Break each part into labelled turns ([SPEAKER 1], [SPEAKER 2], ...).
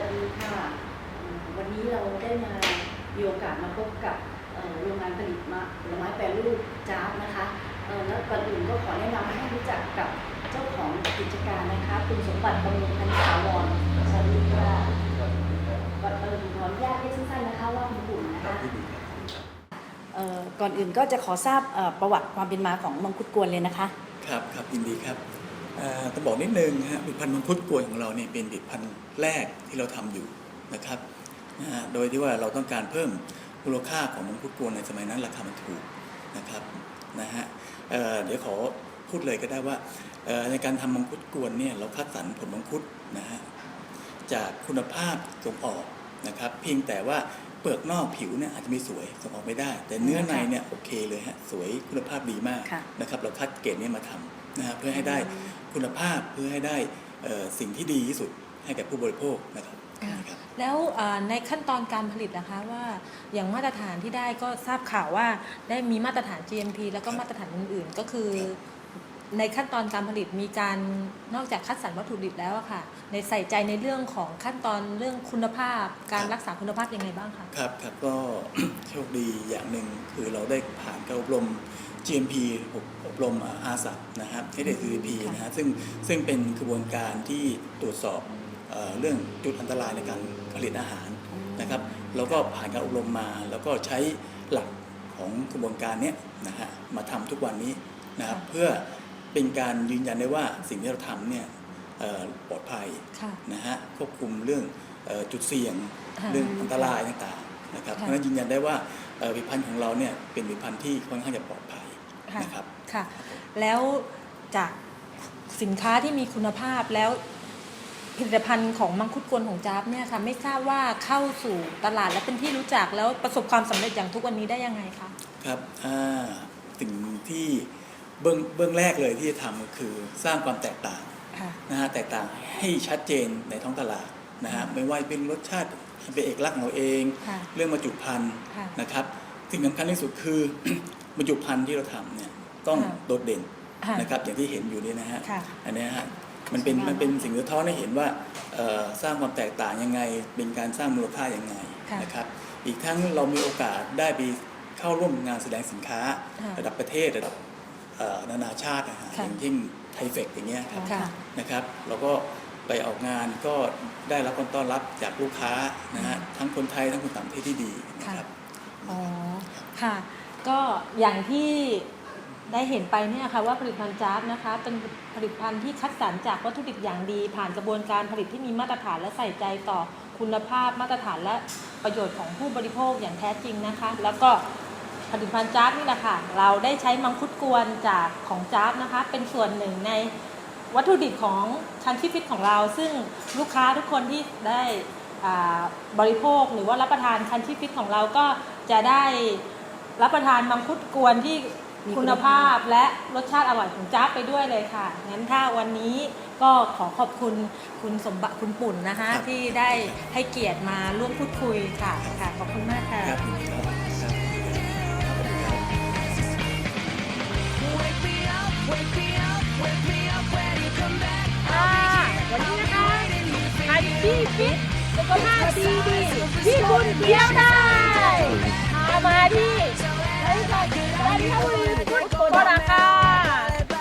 [SPEAKER 1] วัสดีค่ะวันนี้เราได้มีโอกาสมาพบกับโรงงานผลิตผลไม้แปรรูปจ๊าบนะคะแล้วก่อนอื่นก็ขอแนะนำให้รู้จักกับเจ้าของกิจการนะคะคุณสมบัติบำรุงพันธ์ถาวรสวัสดีค่ะก่อนอื่นขออนุญาตเรียกสั้นๆนะคะว่าคุณปุ่นนะคะก่อนอื่นก็จะขอทราบประวัติความเป็นมาของมังคุดกวนเลยนะคะ
[SPEAKER 2] ครับยินดีครับต้องบอกนิดนึงฮะผลิตภัณฑ์มังคุดกวนของเราเนี่ยเป็นผลิตภัณฑ์แรกที่เราทำอยู่นะครับโดยที่ว่าเราต้องการเพิ่มมูลค่าของมังคุดกวนในสมัยนั้นราคามันถูกนะครับเดี๋ยวขอพูดเลยก็ได้ว่าในการทำมังคุดกวนเนี่ยเราคัดสรรผลมังคุดนะฮะจากคุณภาพส่งออกนะครับเพียงแต่ว่าเปลือกนอกผิวเนี่ยอาจจะไม่สวยส่งออกไม่ได้แต่เนื้อในเนี่ยโอเคเลยฮะสวยคุณภาพดีมากนะครับเราคัดเกรดนี้มาทำนะฮะเพื่อให้ได้คุณภาพเพื่อให้ได้สิ่งที่ดีที่สุดให้กับผู้บริโภคนะครับ
[SPEAKER 3] แล้วในขั้นตอนการผลิตนะคะว่าอย่างมาตรฐานที่ได้ก็ทราบข่าวว่าได้มีมาตรฐาน GMP แล้วก็มาตรฐานอื่นๆก็คือในขั้นตอนการผลิตมีการนอกจากคัดสรรวัตถุดิบแล้วค่ะในใส่ใจในเรื่องของขั้นตอนเรื่องคุณภาพการรักษาคุณภาพยังไงบ้างคะ
[SPEAKER 2] ครับก็ โชคดีอย่างหนึ่งคือเราได้ผ่านการอบรม GMP อบรมASAP นะครับ HACCP นะฮะซึ่งเป็นกระบวนการที่ตรวจสอบเรื่องจุดอันตรายในการผลิตอาหารนะครับเราก็ผ่านการอบรมมาแล้วก็ใช้หลักของกระบวนการนี้นะฮะมาทำทุกวันนี้นะครับเพื่อเป็นการยืนยันได้ว่าสิ่งที่เราทำเนี่ยปลอดภัยนะฮะควบคุมเรื่องจุดเสี่ยงเรื่องอันตรายต่างๆนะครับเพราะฉะนั้นยืนยันได้ว่าผลิตภัณฑ์ของเราเนี่ยเป็นผลิตภัณฑ์ที่ค่อนข้างจะปลอดภัยนะครับ
[SPEAKER 3] ค่ะแล้วจากสินค้าที่มีคุณภาพแล้วผลิตภัณฑ์ของมังคุดกวนของจ๊าบเนี่ยค่ะไม่ทราบว่าเข้าสู่ตลาดและเป็นที่รู้จักแล้วประสบความสำเร็จอย่างทุกวันนี้ได้ยังไงคะ
[SPEAKER 2] ครับสิ่งที่เบื้องแรกเลยที่จะทำก็คือสร้างความแตกต่างนะฮะแตกต่างให้ชัดเจนในท้องตลาดนะฮะไม่ว่าเป็นรสชาติเป็นเอกลักษณ์ของเราเองเรื่องบรรจุภัณฑ์นะครับสิ่งสำคัญที่สุดคือบรรจุภัณฑ์ที่เราทำเนี่ยต้องโดดเด่นนะครับอย่างที่เห็นอยู่นี่นะฮะอันนี้ฮะมันเป็นสิ่งสะท้อนให้เห็นว่าสร้างความแตกต่างยังไงเป็นการสร้างมูลค่ายังไงนะครับอีกทั้งเรามีโอกาสได้ไปเข้าร่วมงานแสดงสินค้าระดับประเทศระดับนานาชาตินะฮะอย่างที่ไทเฟกอย่างเงี้ยครับนะครับเราก็ไปออกงานก็ได้รับการต้อนรับจากลูกค้านะฮะทั้งคนไทยทั้งคนต่างประเทศที่ดีนะครับ
[SPEAKER 3] อ๋อค่ะก็อย่างที่ได้เห็นไปเนี่ยค่ะว่าผลิตภัณฑ์จ๊าบนะคะเป็นผลิตภัณฑ์ที่คัดสรรจากวัตถุดิบอย่างดีผ่านกระบวนการผลิตที่มีมาตรฐานและใส่ใจต่อคุณภาพมาตรฐานและประโยชน์ของผู้บริโภคอย่างแท้จริงนะคะแล้วก็ผลิตภัณฑ์จ๊าบนี่แหละค่ะเราได้ใช้มังคุดกวนจากของจ๊าบนะคะเป็นส่วนหนึ่งในวัตถุดิบของคันชี่ฟิตของเราซึ่งลูกค้าทุกคนที่ได้บริโภคหรือว่ารับประทานคันชี่ฟิตของเราก็จะได้รับประทานมังคุดกวนที่คุณภาพและรสชาติอร่อยของจ๊าบไปด้วยเลยค่ะงั้นถ้าวันนี้ก็ขอขอบคุณคุณสมบัติคุณปุ่นนะคะที่ได้ให้เกียรติมาร่วมพูดคุยค่ะขอบคุณมากค่ะวันนี้นะคะคันชี่ฟิตสุขภาพดีที่คุณเที่ยวได้พามาที่จันทบุรีพุทธโคราชค่ะ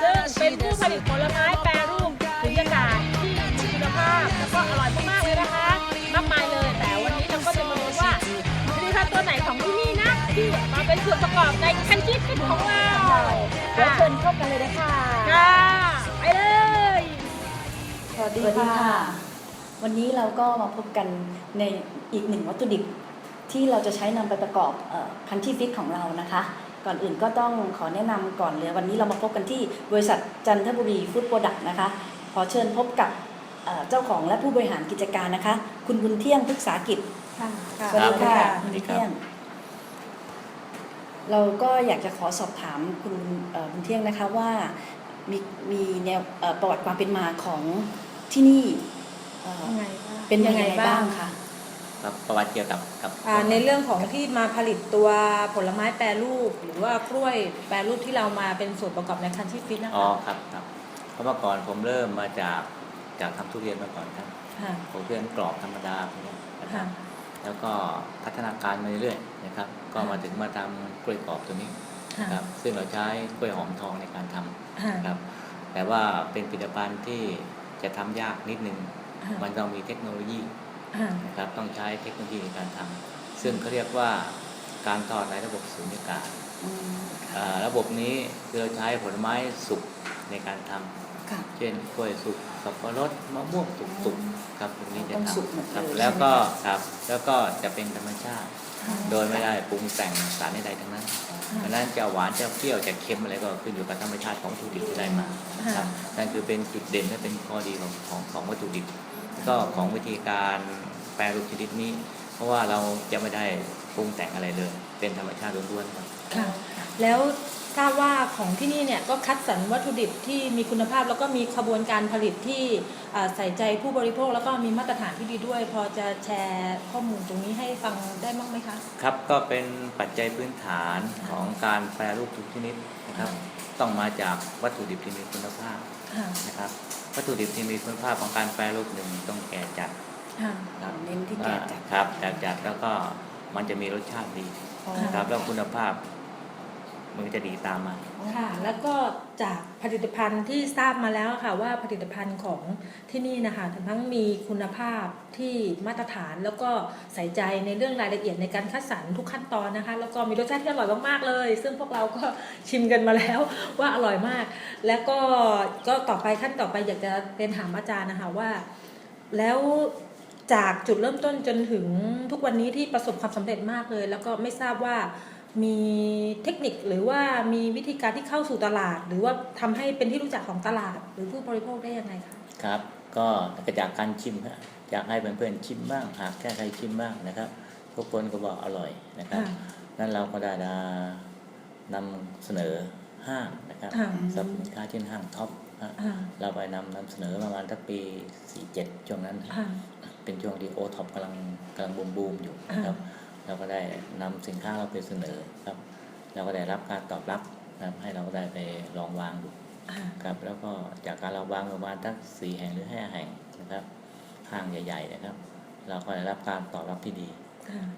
[SPEAKER 3] ซึ่งเป็นผู้ผลิตผลไม้แปรรูปสุญญากาศที่มีคุณภาพแล้วก็อร่อยมากๆเลยนะคะมากมายเลยแต่วันนี้เราก็จะมาดูว่าผลิตภัณฑ์ตัวไหนของที่นี่นะที่มาเป็นส่วนประกอบในคันชี่ฟิตของเราเดี๋ยวเชิญเข้ากันเลยนะคะไปเลย
[SPEAKER 1] สวัสดีค่ะวันนี้เราก็มาพบกันในอีกหนึ่งวัตถุดิบที่เราจะใช้นำไปประกอบคันชี่ฟิตของเรานะคะก่อนอื่นก็ต้องขอแนะนำก่อนเลยวันนี้เรามาพบกันที่บริษัทจันทบุรีฟู้ดโปรดักต์นะคะขอเชิญพบกับเจ้าของและผู้บริหารกิจการนะคะคุณบุญเที่ยงพฤกษากิจสวัสดีค่ะคุณบุญเที่ยงเราก็อยากจะขอสอบถามคุณบุญเที่ยงนะคะว่ามีแนวประวัติความเป็นมาของที่นี่เป็นยังไงบ้างคะ
[SPEAKER 4] ประวัติเกี่ยวกับ
[SPEAKER 3] ในเรื่องของที่มาผลิตตัวผลไม้แปรรูปหรือว่ากล้วยแปรรูปที่เรามาเป็นส่วนประกอบในคันชี่ฟิตนะคะ
[SPEAKER 4] อ๋อครับเพราะเมื่อก่อนผมเริ่มมาจาก จากทำทุเรียนมาก่อนครับ
[SPEAKER 3] ค่ะ
[SPEAKER 4] ทุเรียนกรอบธรรมดาพวกนี้นะครั
[SPEAKER 3] ค่ะ
[SPEAKER 4] บแล้วก็พัฒนาการมาเรื่อยๆนะครับก็มาถึงมาทำกล้วยกรอบตัวนี้นะครับซึ่งเราใช้กล้วยหอมทองในการทำ
[SPEAKER 3] ค่ะ
[SPEAKER 4] นะครับแต่ว่าเป็นผลิตภัณฑ์ที่จะทำยากนิดนึง
[SPEAKER 3] ค่ะ
[SPEAKER 4] มันต้องมีเทคโนโลยี
[SPEAKER 3] ค่ะ
[SPEAKER 4] นะครับต้องใช้เทคโนโลยีในการทำซึ่งเขาเรียกว่าการทอดในระบบสุญญากาศ
[SPEAKER 1] อืม
[SPEAKER 4] ระบบนี้คือเราใช้ผลไม้สุกในการทำ
[SPEAKER 1] ค่ะ
[SPEAKER 4] เช่นกล้วยสุกสับปะรดมะม่วงสุกๆครับตรงนี้จะ
[SPEAKER 1] ต้อง
[SPEAKER 4] ท
[SPEAKER 1] สุกหมด
[SPEAKER 4] ำครับ
[SPEAKER 1] เลย
[SPEAKER 4] แล้วก็
[SPEAKER 1] ใช่ไหมคะ
[SPEAKER 4] ครับแล้วก็จะเป็นธรรมชาติ โดยไม่ได้ปรุงแต่งสารใดๆทั้งนั้นเพราะฉะนั้นจะหวานจะเปรี้ยวจะเค็มอะไรก็ขึ้นอยู่กับธรรมชาติของวัตถุดิบที่ได้มาครับนั่นคือเป็นจุดเด่นและเป็นข้อดีของวัตถุดิบก็ของวิธีการแปรรูปชนิดนี้ เพราะว่าเราจะไม่ได้ปรุงแต่งอะไรเลย เป็นธรรมชาติล้วนๆครับ
[SPEAKER 3] ค่ะแล้วทราบว่าของที่นี่เนี่ยก็คัดสรรวัตถุดิบที่มีคุณภาพแล้วก็มีขบวนการผลิตที่ใส่ใจผู้บริโภคแล้วก็มีมาตรฐานที่ดีด้วย พอจะแชร์ข้อมูลตรงนี้ให้ฟังได้บ้างไหมคะ
[SPEAKER 4] ครับก็เป็นปัจจัยพื้นฐานของการแปรรูปทุกชนิดนะครับต้องมาจากวัตถุดิบที่มีคุณภาพ
[SPEAKER 3] ค่ะ
[SPEAKER 4] นะครับวัตถุดิบที่มีคุณภาพของการแปรรูปหนึ่งต้องแก่จัด
[SPEAKER 3] ค่ะ
[SPEAKER 4] ครับ
[SPEAKER 1] เน้นที่แก่จัด
[SPEAKER 4] ครับแก่จัดแล้วก็มันจะมีรสชาติดีนะครับแล้วคุณภาพมันก็จะดีตามมา
[SPEAKER 3] ค่ะ แล้วก็จากผลิตภัณฑ์ที่ทราบมาแล้วค่ะว่าผลิตภัณฑ์ของที่นี่นะคะทั้งมีคุณภาพที่มาตรฐานแล้วก็ใส่ใจในเรื่องรายละเอียดในการคัดสรรทุกขั้นตอนนะคะแล้วก็มีรสชาติที่อร่อยมากๆเลย ซึ่งพวกเราก็ชิมกันมาแล้วว่าอร่อยมาก แล้วก็ต่อไปขั้นต่อไปอยากจะเรียนถามอาจารย์นะคะว่า แล้วจากจุดเริ่มต้นจนถึงทุกวันนี้ที่ประสบความสำเร็จมากเลย แล้วก็ไม่ทราบว่ามีเทคนิคหรือว่ามีวิธีการที่เข้าสู่ตลาด หรือว่าทำให้เป็นที่รู้จักของตลาด หรือผู้บริโภคได้ยังไงคะ
[SPEAKER 4] ครับก็จากการชิมฮะอยากให้เพื่อนๆชิมบ้างหากแค่ใครชิมบ้างนะครับทุกคนก็บอกอร่อยนะครับนั้นเราก็ได้นำเสนอห้างนะครับสินค้าเช่นห้างท็อปเราไปนำเสนอประมาณตั้งปี 47 ช่วงนั้นเป็นช่วงที่โอท็อปกำลังบูมอยู่นะครับเราก็ได้นำสินค้าเราไปเสนอครับเราก็ได้รับการตอบรับนะครับให้เราได้ไปลองวางดูครับแล้วก็จากการเราวางประมาณตั้ง4 แห่งหรือ5 แห่งนะครับห้างใหญ่ๆนะครับเราก็ได้รับการตอบรับที่ดี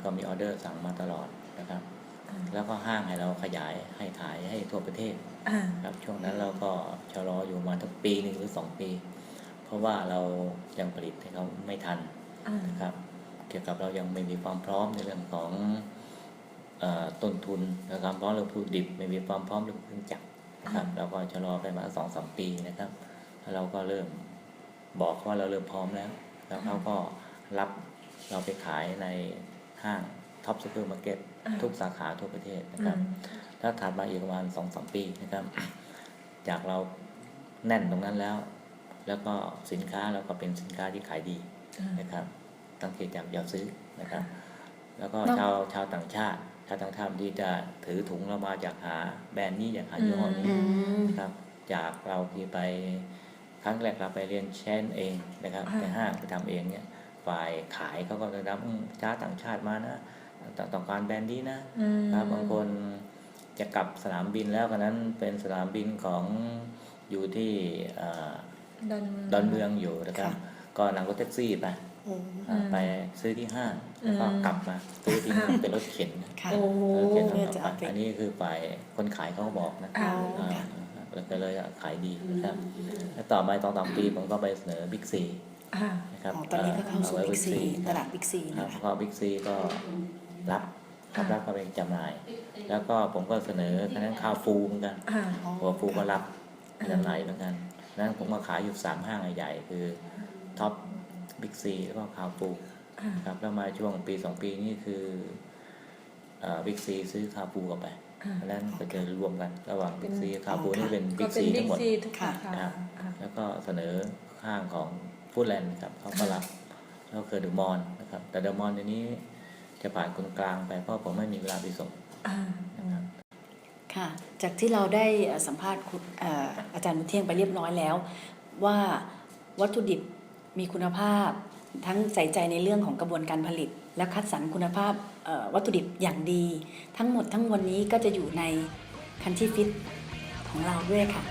[SPEAKER 4] ก็มีออเดอร์สั่งมาตลอดนะครับแล้วก็ห้างให้เราขยายให้ขายให้ทั่วประเทศครับช่วงนั้นเราก็ชะลออยู่มาตั้งปี 1 หรือ 2 ปี เพราะว่าเรายังผลิตให้เขาไม่ทันนะครับเกี่ยวกับเรายังไม่มีความพร้อมในเรื่องของต้นทุนและความพร้อมเรื่องผู้ดิบไม่มีความพร้อมเรื่องเครื่องจักรนะครับเราก็ชะลอไปมา 2-3 ปีนะครับแล้วเราก็เริ่มบอกว่าเราเริ่มพร้อมแล้วแล้วเขาก็รับเราไปขายในห้างท็อปซูเปอร์มาร์เก็ตทุกสาขาทั่วประเทศนะครับแล้วถัดมาอีกประมาณ 2-3 ปีนะครับจากเราแน่นตรงนั้นแล้วก็สินค้าเราก็เป็นสินค้าที่ขายดีนะครับตั้งแต่จากยอดซื้อนะครับแล้วก็ชาวต่างชาติที่จะถือถุงเรามาจากหาแบรนด์นี้อยากหายี่ห้อนี้นะครับจากเราที่ไปครั้งแรกเราไปเรียนเชนเองนะครับในห้างไปทำเองเนี่ยฝ่ายขายเขาก็จะนำชาวต่างชาติมานะต้องการแบรนด์นี้นะครับบางคนจะกลับสนามบินแล้วกันนั้นเป็นสนามบินของอยู่ที่ดอนเมืองอยู่นะครับก็นั่งรถแท็กซี่ไปซื้อที่ห้างแล้วก็กลับมาซื้อที่ห้างเป็นรถเข็นอันนี้คือฝ่ายคนขายเขาบอกนะแล้วก็เลยขายดีนะครับแล้วต่อไป2-3 ปีผมก็ไปเสนอบิ๊กซีนะครับ
[SPEAKER 1] ตอนนี้ก็เข้าสู่บิ๊กซีตลาดบิ๊กซีนะคะ
[SPEAKER 4] ก็บิ๊กซีก็รับก็เป็นจำหน่ายแล้วก็ผมก็เสนอคณะข้าวฟูเหมือนกันหัวฟูก็รับจำหน่ายเหมือนกันนั้นผมก็ขายอยู่3 ห้างใหญ่คือท็อปบิ๊กซีแล้วก็คาวฟูครับแล้วมาช่วงปี 2 ปีนี่คือบิ๊กซีซื้อคาวฟูออกไปแล้วก็จะรวมกันระหว่างบิ๊กซีคาวฟูนี่เป็นบิ๊กซีทั้งหมดครับแล้วก็เสนอห้างของฟู้ดแลนด์ครับเขาก็รับแล้วคือเดอะมอลล์นะครับแต่เดอะมอลล์ในนี้จะผ่านคนกลางไปเพราะผมไม่มีเวลาไปส่งนะครับ
[SPEAKER 1] ค่ะจากที่เราได้สัมภาษณ์อาจารย์บุญเที่ยงไปเรียบร้อยแล้วว่าวัตถุดิบมีคุณภาพทั้งใส่ใจในเรื่องของกระบวนการผลิตและคัดสรรคุณภาพวัตถุดิบอย่างดีทั้งหมดทั้งมวลนี้ก็จะอยู่ในคันที่ฟิตของเราด้วยค่ะ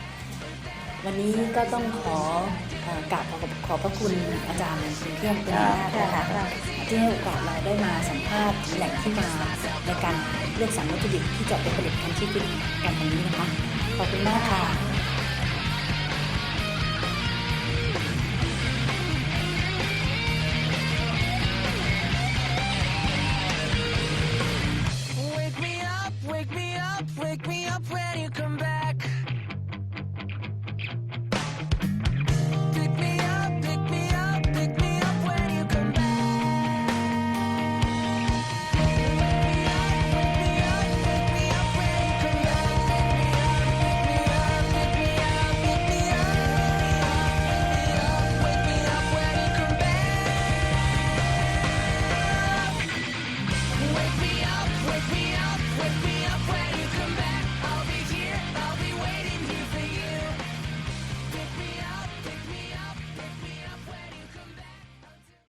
[SPEAKER 1] วันนี้ก็ต้องกราบขอบพระคุณอาจารย์คุณเที่ยงเป็นอย่างมากนะคะ
[SPEAKER 3] ค่ะ
[SPEAKER 1] ที่ให้โอกาสเราได้มาสัมภาษณ์ถึงแหล่งที่มาในการเลือกสรรวัตถุดิบที่จะไปผลิตพันธุ์ชีวิตกันวันนี้นะคะ ขอบคุณมากค่ะ
[SPEAKER 5] Wake me up, wake me up, wake me up when you come back. Pick me up, pick me up, pick me up when you come back. Wake me up, wake me up, wake me up when you come back. Pick me up, pick me up, pick me up, wake me up when you come back. Wake me up, wake me up, wake me